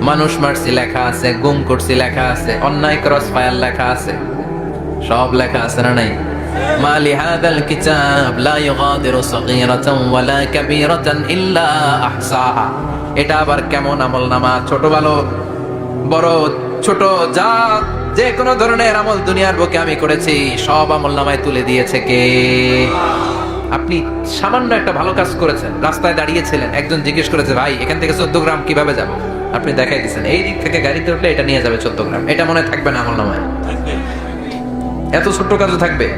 মানুষ মারছি লেখা আছে, গুম করছি লেখা আছে, অন্যায় ক্রস ফায়ার লেখা আছে, সব লেখা আছে না নাই? মা লিহাদাল কিতাব লা ইউগাদিরু সাগীরাতান ওয়ালা কাবীরাতান ইল্লা আহসাহা। এটা আবার কেমন আমলনামা? ছোট ভালো বড় ছোট যা যে কোনো ধরনের আমল দুনিয়ার বুকে আমি করেছি সব আমলনামায় তুলে দিয়েছে কে? আপনি সামান্য একটা ভালো কাজ করেছেন, রাস্তায় দাঁড়িয়েছিলেন, একজন জিজ্ঞেস করেছে ভাই এখান থেকে 14 গ্রাম কিভাবে যাব, আপনি দেখাই দিচ্ছেন এই দিক থেকে গাড়িতে উঠলে এটা নিয়ে যাবে 14 গ্রাম, এটা মনে থাকবে না আমলনামায়? এত ছোট্ট কাজও থাকবে?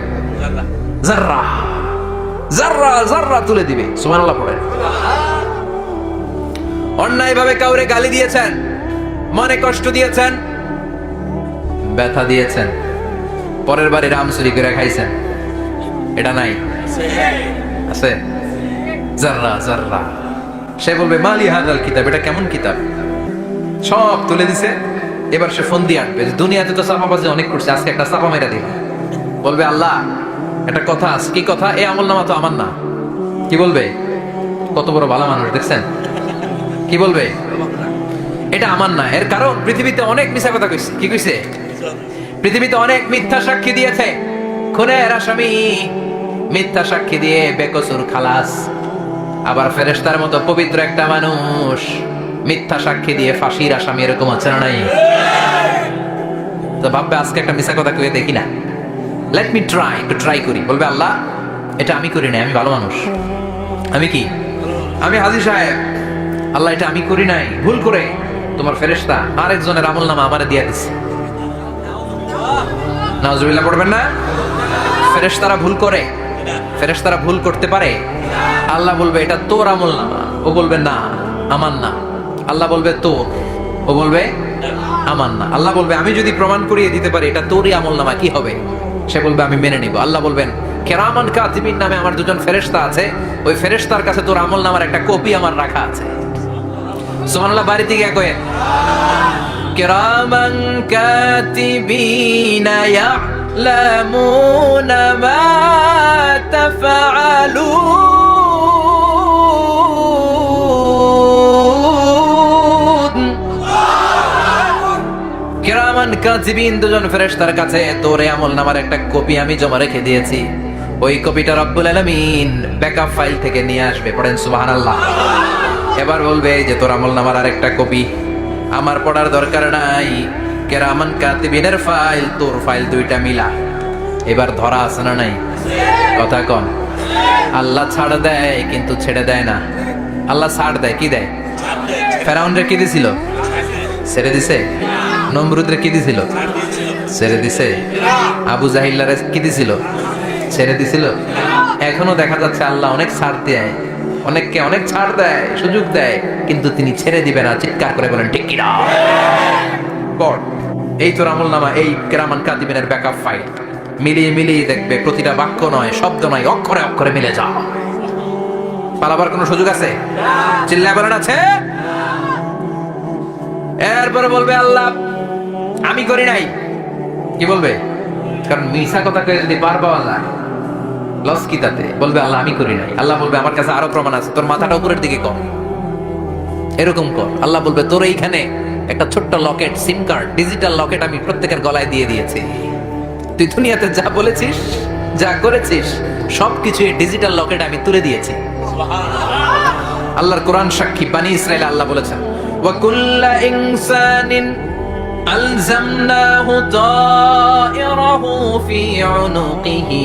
যাররা যাররা যাররা তুলে দিবে। সুবহানাল্লাহ পড়ে। অন্যায় ভাবে কাউরে গালি দিয়েছেন, মনে কষ্ট দিয়েছেন, ব্যথা দিয়েছেন, পরের বাড়ি রাম চুরি করে খাইছেন, এটা নাই? আছে? যাররা যাররা। সে বলবে মালি হাদাল কিতাব, এটা কেমন কিতাব? সব তুলে দিছে। এবার সে ফোন দিয়ে আনবে, দুনিয়াতে তো চাপাবাজি অনেক করছে, আজকে একটা চাপা মেরা দিল। বলবে আল্লাহ একটা কথা আছে। কি কথা? এই আমলনামা তো আমার না। কি বলবে? কত বড় ভালো মানুষ দেখছেন? কি বলবে? এটা আমার না। এর কারণ পৃথিবীতে অনেক মিথ্যা কথা কইছে। কি কইছে? পৃথিবীতে অনেক মিথ্যা সাক্ষী দিয়েছে, খুনের আসামি মিথ্যা সাক্ষী দিয়ে বেকসুর খালাস। আবার ফেরেশতার মতো পবিত্র একটা মানুষ মিথ্যা সাক্ষী দিয়ে ফাঁসির আসামি, এরকম আছে না নাই? তো ভাববে আজকে একটা মিথ্যা কথা কয়ে দেখি না, লেট মি ট্রাই, একটু ট্রাই করি। বলবে আল্লাহ এটা আমি করি নাই, আমি ভালো মানুষ, আমি কি, আমি হাজী সাহেব, আল্লাহ এটা আমি করি নাই, ভুল করে তোমার ফেরেশতা আরেকজনের আমলনামা আমারে দিয়ে দিচ্ছে। নাউজুবিল্লাহ পড়বেন না? ফেরেশতারা ভুল করে, ফেরেশতারা ভুল করতে পারে। আল্লাহ বলবে এটা তোর আমলনামা, ও বলবে না আমার না। আল্লাহ বলবে তোর, ও বলবে আমার না। আল্লাহ বলবে আমি যদি প্রমাণ করিয়ে দিতে পারি এটা তোরই আমলনামা, কি হবে? সে বলবে আমি মেনে নিব। আল্লাহ বলবেন কিরামান কাতিবিন নামে আমার দুজন ফেরেশতা আছে, ওই ফেরেশতার কাছে তোর আমলনামার একটা কপি আমার রাখা আছে। সুবহানাল্লাহ। বাড়িতে গিয়ে কয়েন কিরামান কাতিবিনা يعلمون ما تفعلون কিরামান কাতিবিন দুজন ফেরেশতার কাছে তোর এই আমলনামার একটা কপি আমি জমা রেখে দিয়েছি, ওই কপিটা রব্বুল আলামিন ব্যাকআপ ফাইল থেকে নিয়ে আসবে। পড়েন সুবহানাল্লাহ। এবার বলবে যে তোর আমলনামার আরেকটা কপি আমার পড়ার দরকার নাই, কিরামান কাতিবিনের ফাইল তোর ফাইল দুইটা মিলা। এবার ধরা আছে না নাই? কথা কন। আল্লাহ ছাড় দেয় কিন্তু ছেড়ে দেয় না। আল্লাহ ছাড় দেয়, কি দেয়? ফেরাউনরে কি দিছিল? ছেড়ে দিছে। নমরুদরে কি দিছিল? ছেড়ে দিছে। আবু জাহিল্লারে কি দিছিল? ছেড়ে দিছিল। এখনো দেখা যাচ্ছে আল্লাহ অনেক ছাড় দেয়, অনেককে অনেক ছাড় দেয়, সুযোগ দেয়, কিন্তু তিনি ছেড়ে দিবে না। চিৎকার করে বলেন ঠিক কিনা? পড়, এই তোর আমলনামা, এই কিরামান কাতিবিনের ব্যাকআপ ফাইল মিলিয়ে মিলিয়ে দেখবে প্রতিটা বাক্য নয়, শব্দ নয়, অক্ষরে অক্ষরে মিলে যা। পালাবার কোনো সুযোগ আছে? চিল্লায় বলেন আছে। এরপরে বলবে আল্লাহ আমি করি নাই। কি বলবে? কারণ মিশা কথা কয়ে যদি পার পাওয়া যায় লস কি তাতে? বলবে আল্লাহ আমি করি নাই। আল্লাহ বলবে আমার কাছে আরো প্রমাণ আছে, তোর মাথাটা উপরের দিকে কর, এরকম কর। আল্লাহ বলবে তোর এইখানে একটা ছোট্ট লকেট, সিম কার্ড, ডিজিটাল লকেট আমি প্রত্যেকের গলায় দিয়ে দিয়েছি। তুই দুনিয়াতে যা বলেছিস, যা করেছিস, সবকিছু এই ডিজিটাল লকেট আমি তুলে দিয়েছি। আল্লাহর কোরআন সাক্ষী, বানি ইসরাইল আল্লাহ বলেছেন ওয়া কুল্লা ইনসানিন আলজামনাহু তায়রাহু ফি উনুকিহি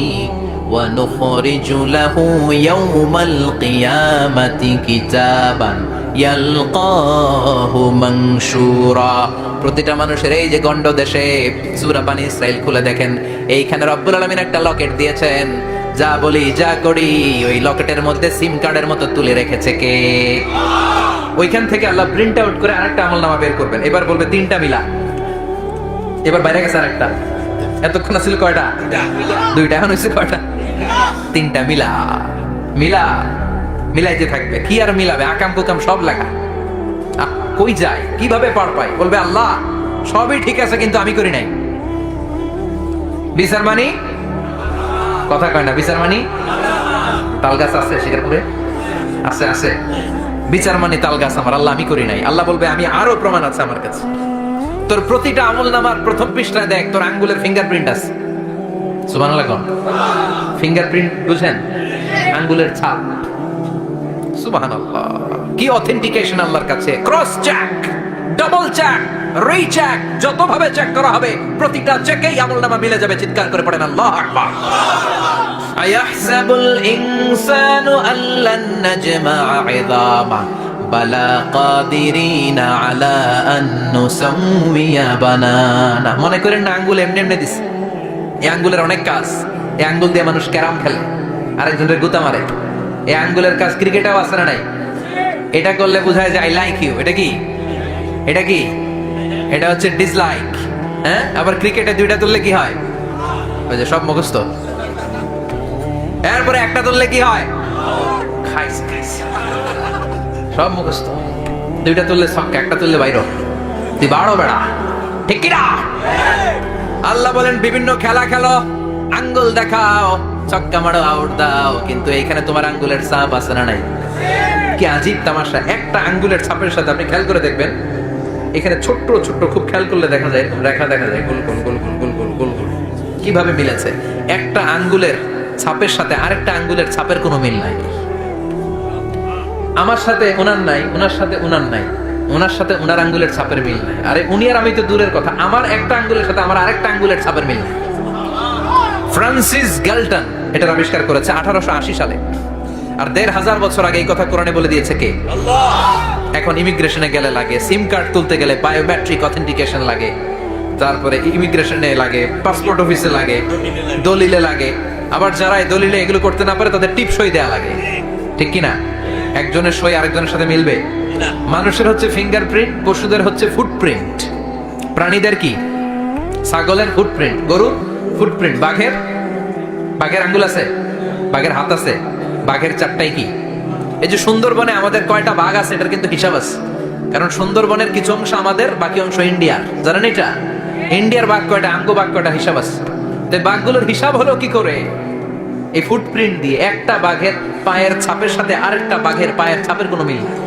ওয়া নুখরিজু লাহু ইয়াওমাল কিয়ামাতি কিতাবান ইয়ালকাহু মানশুরা। প্রতিটা মানুষের এই যে গন্ড দেশে সূরা বানি ইসরাইল খুলে দেখেন, এইখানে রব্বুল আলামিন একটা লকেট দিয়েছেন। যা বলি যা করি ওই লকেটের মধ্যে সিম কার্ডের মতো তুলে রেখেছে কে? ওইখান থেকে আল্লাহ প্রিন্ট আউট করে আরেকটা আমলনামা বের করবেন। এবার বলবে তিনটা মিলা। এবার বাইরে গেছে আরেকটা। এতক্ষণ ছিল কয়টা? দুইটা। এখন হয়েছে কয়টা? তিনটা মিলা। মিলা মিলাইতে থাকবে। কি আর মিলাবে? আকাম কুকাম সব লাগা। কই যায়, কিভাবে পার পাই? বলবে আল্লাহ সবই ঠিক আছে কিন্তু আমি করি নাই। বিচার মানি? কথা কয় না। বিচার মানি? তাল গাছ আছে শিকারপুরে? আছে আছে। বিচার মানি তাল গাছ আমার। আল্লাহ আমি করি নাই। আল্লাহ বলবে আমি আরো প্রমাণ আছে আমার কাছে। তোর প্রতিটা আমলনামার প্রথম পৃষ্ঠায় দেখ তোর আঙ্গুলের ফিঙ্গারপ্রিন্ট আছে। সুবহানাল্লাহ কোন? ফিঙ্গারপ্রিন্ট বুঝেন? আঙ্গুলের ছাপ। সুবহানাল্লাহ, কি অথেন্টিকেশন আল্লাহর কাছে। Cross check, double check, recheck, যতভাবে চেক করা হবে প্রতিটা চেকেই আমলনামা মিলে যাবে। চিৎকার করে পড়েন আল্লাহু আকবার। আয়াহসাবুল ইনসানু আল্লান নাজমা'a 'ইযামা বালা কাদিরিনা আলা আন নুসাউইয়া বানানা। মনে করেন না আঙ্গুল এমনি এমনি দিছে। এই আঙ্গুলের অনেক কাজ। এই আঙ্গুল দিয়ে মানুষ ক্যারাম খেলে, আরেকজনের গুতা মারে। এই আঙ্গুলের কাজ ক্রিকেটেও আছে না নাই? এটা করলে বোঝায় যে আই লাইক ইউ। এটা কি? এটা কি? এটা হচ্ছে ডিসলাইক। হ্যাঁ, আবার ক্রিকেটে দুইটা তুললে কি হয়? ওই যে সব মুখস্থ। এরপরে একটা তুললে কি হয়? খাইছে খাইছে, সব মুখস্থ। দুইটা তুললে ছক্কা, একটা তুললে বাইরে। তুই বাড়ো বেড়া, ঠিক কিনা? আল্লাহ বলেন বিভিন্ন খেলা খেলো, আঙ্গুল দেখাও, ছক্কা মারো, আউট দাও, কিন্তু এইখানে তোমার আঙ্গুলের ছাপ আছে না নাই? কি আজীব তামাশা। একটা আঙ্গুলের ছাপের সাথে আপনি খেয়াল করে দেখবেন, এখানে ছোট্ট ছোট্ট খুব খেয়াল করলে দেখা যায় রেখা, দেখা যায় গোল গোল গোল গোল গোল গোল গোল গোল। কিভাবে মিলেছে? একটা আঙ্গুলের ছাপের সাথে আরেকটা আঙ্গুলের ছাপের কোনো মিল নাই। আমার সাথে ওনার নাই, ওনার সাথে ওনার নাই, ওনার সাথে ওনার আঙ্গুলের ছাপের মিল নাই। আরে উনি আর আমি তো দূরের কথা, আমার একটা আঙ্গুলের সাথে আমার আরেকটা আঙ্গুলের ছাপের মিল নাই। ফ্রান্সিস গ্যালটন এটার আবিষ্কার করেছে 1880 সালে। আর 1500 বছর আগে এই কথা কোরআনে বলে দিয়েছে কে? আল্লাহ। এখন ইমিগ্রেশনে গেলে লাগে, সিম কার্ড তুলতে গেলে বায়োমেট্রিক অথেন্টিকেশন লাগে, তারপরে ইমিগ্রেশনে লাগে, পাসপোর্ট অফিসে লাগে, দলিলে লাগে। আবার যারা এই দলিলে এগুলো করতে না পারে তাদের টিপ সই দেয়া লাগে, ঠিক কিনা? একজনের সই আরেকজনের সাথে মিলবে? মানুষের হচ্ছে ফিঙ্গারপ্রিন্ট, পশুদের হচ্ছে ফুটপ্রিন্ট। প্রাণীদের কি? ছাগলের ফুটপ্রিন্ট, গরুর ফুটপ্রিন্ট, বাঘের আঙ্গুল আছে, বাঘের হাত আছে, বাঘের চারটাই কি? এই যে সুন্দরবনে আমাদের কয়টা বাঘ আছে এটার কিন্তু হিসাব আছে। কারণ সুন্দরবনের কিছু অংশ আমাদের, বাকি অংশ ইন্ডিয়ার। জানেন এটা? ইন্ডিয়ার বাঘ কয়টা, আঙ্গো বাঘ কয়টা, হিসাব আছে। তো বাঘগুলোর হিসাব হলো কি করে? এই ফুটপ্রিন্ট দিয়ে একটা বাঘের পায়ের ছাপের সাথে আরেকটা বাঘের পায়ের ছাপের কোনো মিল নেই।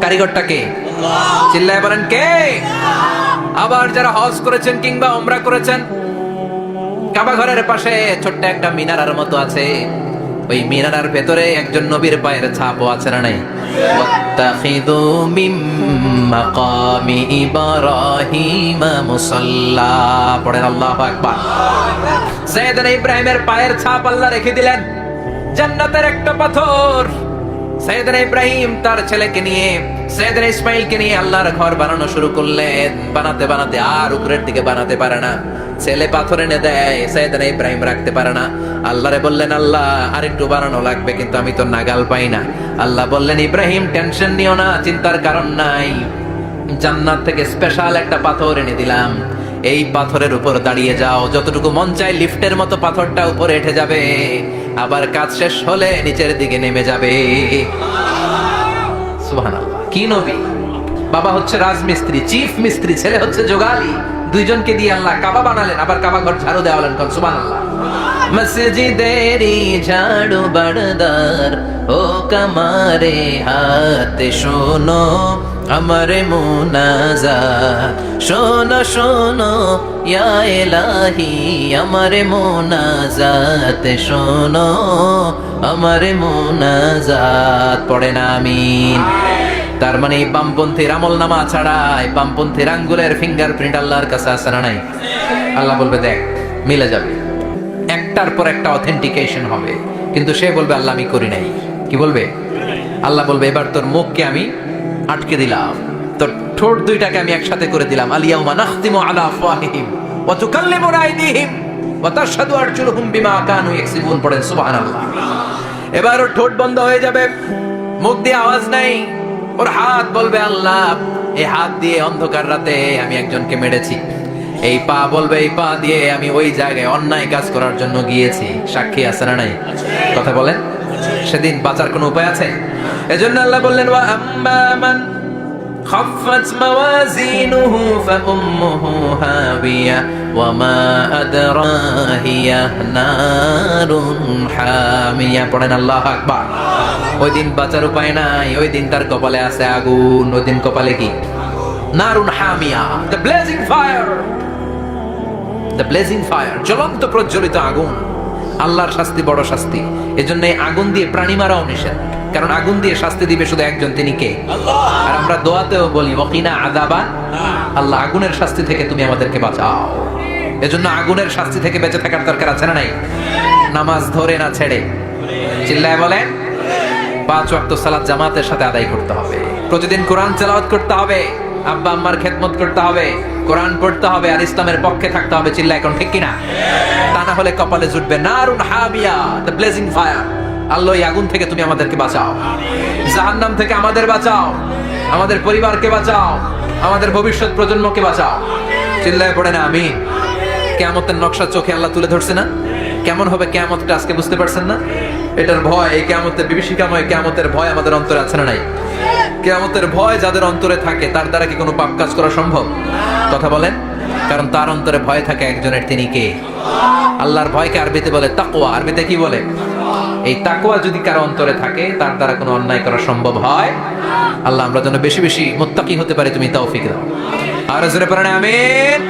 কারিগরটা কে? চিল্লায় বলেন কে? আবার যারা হজ করেছেন কিংবা উমরা করেছেন, কাবা ঘরের পাশে ছোট্ট একটা মিনারার মতো আছে, ওই মিনারার ভেতরে একজন নবীর পায়ের ছাপও আছে না নাই? ওয়াত্তাখিযু মিম মাকামি ইব্রাহিম মুসাল্লা, পড়েন আল্লাহু আকবার। সাইয়েদনা ইব্রাহিমের পায়ের ছাপ আল্লাহ রেখে দিলেন জান্নাতের একটা পাথর। সাইয়েদনা ইব্রাহিম তার ছেলেকে নিয়ে, সাইয়েদনা ইসমাইলকে নিয়ে আল্লাহর ঘর বানানো শুরু করলেন। বানাতে বানাতে আর উপরের দিকে বানাতে পারে না, ছেলে পাথর এনে দেয়, সাইয়েদনা ইব্রাহিম রাখতে পারে না। আল্লাহরে বললেন, আল্লাহ আরেকটু বানানো লাগবে, কিন্তু আমি তো নাগাল পাই না। আল্লাহ বললেন, ইব্রাহিম টেনশন নিও না, চিন্তার কারণ নাই, জান্নাত থেকে স্পেশাল একটা পাথর এনে দিলাম, এই পাথরের উপর দাঁড়িয়ে যাও, যতটুকু মন চায় লিফটের মতো পাথরটা উপরে উঠে যাবে, আবার কাজ শেষ হলে নিচের দিকে নেমে যাবে। সুবহানাল্লাহ। কি নবী! বাবা হচ্ছে রাজমিস্ত্রি, চিফ মিস্ত্রি, ছেলে হচ্ছে যোগালী, দুইজনকে দিয়ে আল্লাহ কাবা বানালেন, আবার কাবা ঘর ঝাড়ু দেওয়ালেন। কোন সুবহানাল্লাহ। মসজিদেরি ঝাড়ু বারদার ও কামারে হাতে শোনো আমার মুনাজাত, শোনো শোনো ইয়া ইলাহি আমার মুনাজাত, শোনো আমার মুনাজাত, পড়েন আমিন। তার মানে বামপন্থীর আমল নামা ছাড়াই বামপন্থীর আঙ্গুলের ফিঙ্গারপ্রিন্ট আল্লাহর কাছে আছে না নাই? আল্লাহ বলবে দেখ মিলে যাবে, একটার পর একটা অথেন্টিকেশন হবে, কিন্তু সে বলবে আল্লাহ আমি করি নাই। কি বলবে? আল্লাহ বলবে এবার তোর মুখকে আমি আটকে দিলাম, তোর ঠোঁট দুইটাকে আমি একসাথে করে দিলাম। আলিয়াউমা নাখতিমু আলা আফওয়াহিহিম ওয়া তুকাল্লিমুনা আইদিহিম ওয়া তাশহাদু আরজুলুহুম বিমা কানু ইয়াকসিবুন, পড়েন সুবহানাল্লাহ। এবার ওর ঠোঁট বন্ধ হয়ে যাবে, মুখ দিয়ে আওয়াজ নাই, ওর হাত বলবে আল্লাহ এই হাত দিয়ে অন্ধকার রাতে আমি একজনকে মেরেছি, এই পা বলবে এই পা দিয়ে আমি ওই জায়গায় অন্যায় কাজ করার জন্য গিয়েছি। সাক্ষী আছে না নাই? কথা বলেন। সেদিন বাঁচার কোনো উপায় আছে? এজন্য আল্লাহ বললেন ওয়া আম্মা মান খাফফাত মাওয়াজিনুহু ফাউম্মুহু হাবিয়া ওয়া মা আদরাহিয়া নারুন হামিয়া, পড়েন আল্লাহু আকবার। ওই দিন বাঁচার উপায় নাই, ওই দিন তার কপালে আছে আগুন। ওই দিন কপালে কি? নারুন হামিয়া, the blazing fire, the blazing fire, জ্বলন্ত প্রজ্বলিত আগুন। আল্লাহর শাস্তি বড় শাস্তি। এজন্য আগুন দিয়ে প্রাণী মারাও নিষেধ, কারণ আগুন দিয়ে শাস্তি দিবে শুধু একজন, তিনি কে? আল্লাহ। আর আমরা দোয়াতেও বলি ওয়াকিনা আযাবা, আল্লাহ আগুনের শাস্তি থেকে তুমি আমাদেরকে বাঁচাও। এজন্য আগুনের শাস্তি থেকে বেঁচে থাকার দরকার আছে না নাই? নামাজ ধরে না ছেড়ে, চিল্লায় বলেন। 5 ওয়াক্ত সালাত জামাতের সাথে আদায় করতে হবে, প্রতিদিন কোরআন তেলাওয়াত করতে হবে, আব্বা আম্মার খেদমত করতে হবে, কোরআন পড়তে হবে, আর ইসলামের পক্ষে থাকতে হবে। চিল্লা এখন ঠিক কিনা? তা না হলে কপালে জুটবে নারুন হামিয়া, দ্য ব্লেজিং ফায়ার। আল্লাহ এই আগুন থেকে তুমি আমাদেরকে বাঁচাও, জাহান্নাম থেকে আমাদের বাঁচাও, আমাদের পরিবারকে বাঁচাও, আমাদের ভবিষ্যৎ প্রজন্মকে বাঁচাও। চিল্লায় পড়ে না আমিন। কিয়ামতের নকশা চোখে আল্লাহ তুলে ধরছে না? কেমন হবে কিয়ামতটা আজকে বুঝতে পারছেন না? এটার ভয়, এই কিয়ামতের বিভীষিকাময় কিয়ামতের ভয় আমাদের অন্তরে আছে না নাই? কিয়ামতের ভয় যাদের অন্তরে থাকে তার দ্বারা কি কোনো পাপ কাজ করা সম্ভব? কথা বলেন। কারণ তার অন্তরে ভয় থাকে একজনের, তিনি কে? আল্লাহর ভয়কে আরবিতে বলে তাকওয়া। আরবিতে কি বলে? এই তাকওয়া যদি কারো অন্তরে থাকে তার দ্বারা কোনো অন্যায় করা সম্ভব হয়। আল্লাহ আমরা যেন বেশি বেশি মুত্তাকি হতে পারি, তুমি তৌফিক দাও। আর জোরে পড়েন আমিন।